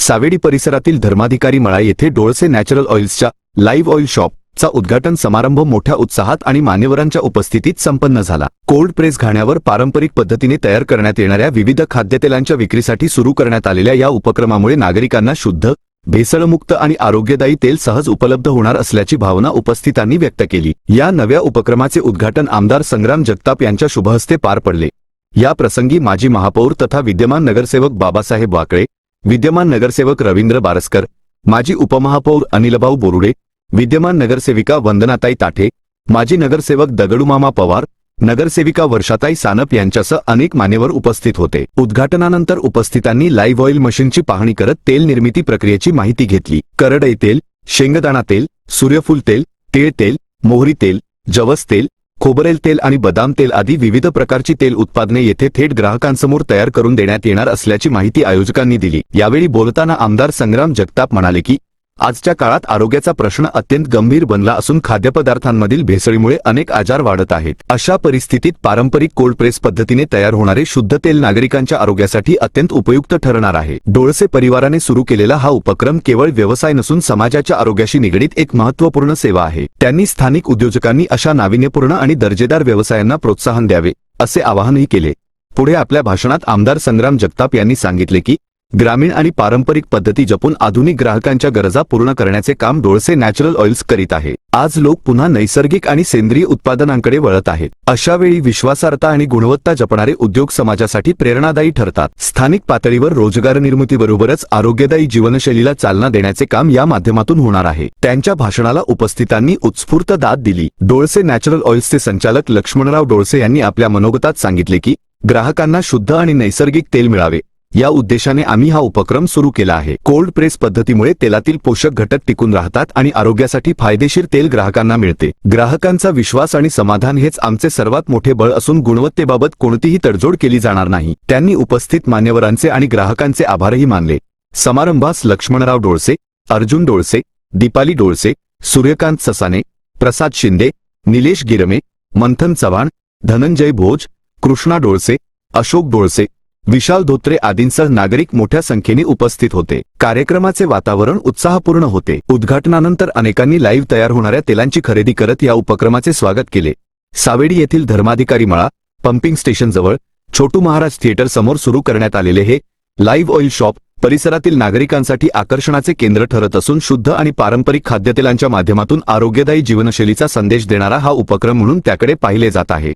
सावेडी परिसरातील धर्माधिकारी मळा येथे डोळसे नॅचरल ऑइल्सच्या लाईव्ह ऑइल शॉपचा उद्घाटन समारंभ मोठ्या उत्साहात आणि मान्यवरांच्या उपस्थितीत संपन्न झाला। कोल्ड प्रेस घाण्यावर पारंपरिक पद्धतीने तयार करण्यात येणाऱ्या विविध खाद्यतेलांच्या विक्रीसाठी सुरू करण्यात आलेल्या या उपक्रमामुळे नागरिकांना शुद्ध, भेसळमुक्त आणि आरोग्यदायी तेल सहज उपलब्ध होणार असल्याची भावना उपस्थितांनी व्यक्त केली। या नव्या उपक्रमाचे उद्घाटन आमदार संग्राम जगताप यांच्या शुभहस्ते पार पडले। या प्रसंगी माजी महापौर तथा विद्यमान नगरसेवक बाबासाहेब वाकळे, विद्यमान नगरसेवक रवींद्र बारस्कर, माजी उपमहापौर अनिलभाऊ बोरुडे, विद्यमान नगरसेविका वंदनाताई ताठे, माजी नगरसेवक दगडूमामा पवार, नगरसेविका वर्षाताई सानप यांच्यासह अनेक मान्यवर उपस्थित होते। उद्घाटनानंतर उपस्थितांनी लाईव्ह ऑइल मशीनची पाहणी करत तेल निर्मिती प्रक्रियेची माहिती घेतली। करडई तेल, शेंगदाणा तेल, सूर्यफूल तेल, तीळ तेल, मोहरी तेल, जवस तेल, खोबरेल तेल आणि बदाम तेल आदी विविध प्रकारची तेल उत्पादने येथे थेट ग्राहकांसमोर तयार करून देण्यात येणार असल्याची माहिती आयोजकांनी दिली। यावेळी बोलताना आमदार संग्राम जगताप म्हणाले की आजच्या काळात आरोग्याचा प्रश्न अत्यंत गंभीर बनला असून खाद्यपदार्थांमधील भेसळीमुळे अनेक आजार वाढत आहेत। अशा परिस्थितीत पारंपरिक कोल्ड प्रेस पद्धतीने तयार होणारे शुद्ध तेल नागरिकांच्या आरोग्यासाठी अत्यंत उपयुक्त ठरणार आहे। डोळसे परिवाराने सुरू केलेला हा उपक्रम केवळ व्यवसाय नसून समाजाच्या आरोग्याशी निगडीत एक महत्त्वपूर्ण सेवा आहे। त्यांनी स्थानिक उद्योजकांनी अशा नाविन्यपूर्ण आणि दर्जेदार व्यवसायांना प्रोत्साहन द्यावे असे आवाहनही केले। पुढे आपल्या भाषणात आमदार संग्राम जगताप यांनी सांगितले की ग्रामीण आणि पारंपरिक पद्धती जपून आधुनिक ग्राहकांच्या गरजा पूर्ण करण्याचे काम डोळसे नॅचरल ऑइल्स करीत आहे। आज लोक पुन्हा नैसर्गिक आणि सेंद्रिय उत्पादनांकडे वळत आहेत। अशा वेळी विश्वासार्हता आणि गुणवत्ता जपणारे उद्योग समाजासाठी प्रेरणादायी ठरतात। स्थानिक पातळीवर रोजगार निर्मितीबरोबरच आरोग्यदायी जीवनशैलीला चालना देण्याचे काम या माध्यमातून होणार आहे। त्यांच्या भाषणाला उपस्थितांनी उत्स्फूर्त दाद दिली। डोळसे नॅचरल ऑइल्सचे संचालक लक्ष्मणराव डोळसे यांनी आपल्या मनोगतात सांगितले की ग्राहकांना शुद्ध आणि नैसर्गिक तेल मिळावे या उद्देशाने आम्ही हा उपक्रम सुरू केला आहे। कोल्ड प्रेस पद्धतीमुळे तेलातील पोषक घटक टिकून राहतात आणि आरोग्यासाठी फायदेशीर तेल ग्राहकांना मिळते। ग्राहकांचा विश्वास आणि समाधान हेच आमचे सर्वात मोठे बळ असून गुणवत्तेबाबत कोणतीही तडजोड केली जाणार नाही। त्यांनी उपस्थित मान्यवरांचे आणि ग्राहकांचे आभारही मानले। समारंभास लक्ष्मणराव डोळसे, अर्जुन डोळसे, दीपाली डोळसे, सूर्यकांत ससाने, प्रसाद शिंदे, निलेश गिरमे, मंथन चव्हाण, धनंजय भोज, कृष्णा डोळसे, अशोक डोळसे, विशाल धोत्रे आदींसह नागरिक मोठ्या संख्येने उपस्थित होते। कार्यक्रमाचे वातावरण उत्साहपूर्ण होते। उद्घाटनानंतर अनेकांनी लाईव्ह तयार होणाऱ्या तेलांची खरेदी करत या उपक्रमाचे स्वागत केले। सावेडी येथील धर्माधिकारी मळा पंपिंग स्टेशन जवळ छोटू महाराज थिएटर समोर सुरू करण्यात आलेले हे लाईव्ह ऑइल शॉप परिसरातील नागरिकांसाठी आकर्षणाचे केंद्र ठरत असून शुद्ध आणि पारंपरिक खाद्यतेलांच्या माध्यमातून आरोग्यदायी जीवनशैलीचा संदेश देणारा हा उपक्रम म्हणून त्याकडे पाहिले जात आहे।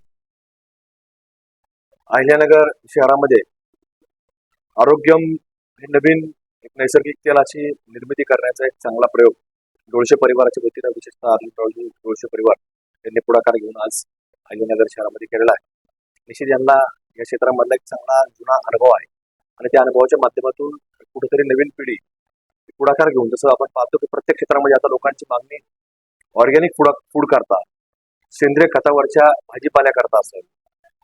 अहिल्यानगर शहरामध्ये आरोग्यम हे नवीन एक नैसर्गिक तेलाची निर्मिती करण्याचा एक चांगला प्रयोग डोळसे परिवाराच्या वतीनं विशेषतः अर्जुन डोळसे परिवार यांनी पुढाकार घेऊन आज अहिल्यानगर शहरामध्ये केलेला आहे। निश्चित यांना या क्षेत्रामधला एक चांगला जुना अनुभव आहे आणि त्या अनुभवाच्या माध्यमातून कुठेतरी नवीन पिढी पुढाकार घेऊन, जसं आपण पाहतो की प्रत्येक क्षेत्रामध्ये आता लोकांची मागणी ऑर्गॅनिक फूड करता, सेंद्रिय खतावरच्या भाजीपाल्या करता असेल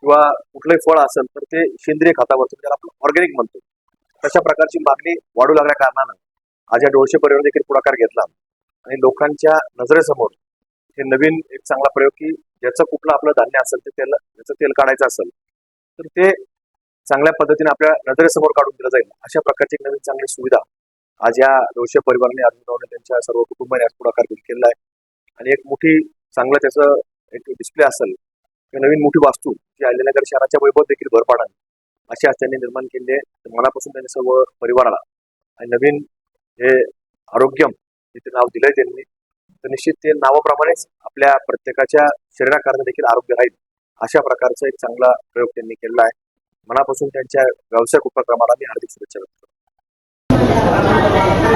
किंवा कुठलंही फळ असेल तर ते सेंद्रिय खतावरचं, त्याला आपण ऑर्गॅनिक म्हणतो, तशा प्रकारची मागणी वाढू लागल्या कारणानं आज या डोळसे परिवाराने देखील पुढाकार घेतला आणि लोकांच्या नजरेसमोर हे नवीन एक चांगला प्रयोग की ज्याचं कुठलं आपलं धान्य असेल ते त्याचं तेल काढायचं असेल तर ते चांगल्या पद्धतीने आपल्या नजरेसमोर काढून दिलं जाईल, अशा प्रकारची एक नवीन चांगली सुविधा आज या डोळसे परिवाराने अर्जुन त्यांच्या सर्व कुटुंबाने आज पुढाकार घेऊन केलेला आहे। आणि एक मोठी चांगलं त्याचं एक डिस्प्ले असेल, नवीन मोठी वास्तू जी अहिल्यानगर शहराच्या वैभव देखील भर पाडावी अशी आज त्यांनी निर्माण केली आहे। मनापासून त्यांनी सर्व परिवाराला आणि नवीन हे आरोग्यम जे नाव दिलंय त्यांनी, तर निश्चित ते नावाप्रमाणेच आपल्या प्रत्येकाच्या शरीराकरता देखील आरोग्य राहील अशा प्रकारचा एक चांगला प्रयोग त्यांनी केलेला आहे। मनापासून त्यांच्या व्यावसायिक उपक्रमाला मी हार्दिक शुभेच्छा व्यक्त करतो।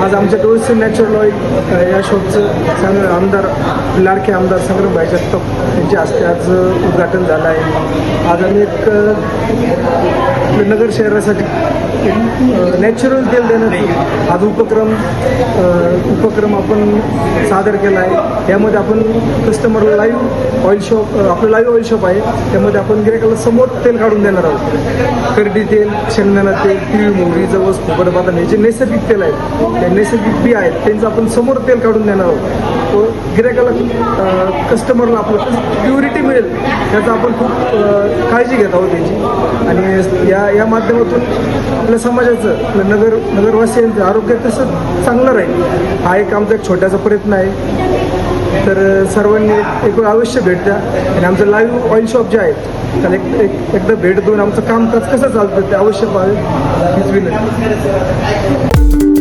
आज आमच्या डोळसे नॅचरल ऑइल या शॉपचं आमदार लाडके आमदार संग्रामभाई जगताप यांच्या हस्ते आज उद्घाटन झालं आहे। आज आम्ही एक नगर शहरासाठी नॅचरल तेल देण्याचा आज उपक्रम आपण सादर केला आहे। यामध्ये आपण कस्टमरला लाईव्ह ऑइल शॉप, आपलं लाईव्ह ऑइल शॉप आहे, त्यामध्ये आपण गिरायकाला समोर तेल काढून देणार आहोत। करडी तेल, शेंगदाणा तेल, तीळ, मोहरी, जवस, खोबरं, बदाम हे जे नैसर्गिक तेल आहेत, ते नैसर्गिक बी आहेत, त्यांचं आपण समोर तेल काढून देणार आहोत। तो गिरायकाला कस्टमरला आपलं प्युरिटी मिळेल याचा आपण खूप काळजी घेत आहोत त्याची। आणि या माध्यमातून आपल्या समाजाचं आपल्या नगरवासियांचं आरोग्य कसं चांगलं राहील हा एक आमचा एक छोटासा प्रयत्न आहे. तर सर्वांनी एक वेळ अवश्य भेट द्या आणि आमचं लाईव्ह ऑइल शॉप जे आहे त्याला एकदा भेट देऊन आमचं कामकाज कसं चालतं ते अवश्य पाहावे हीच विनंती.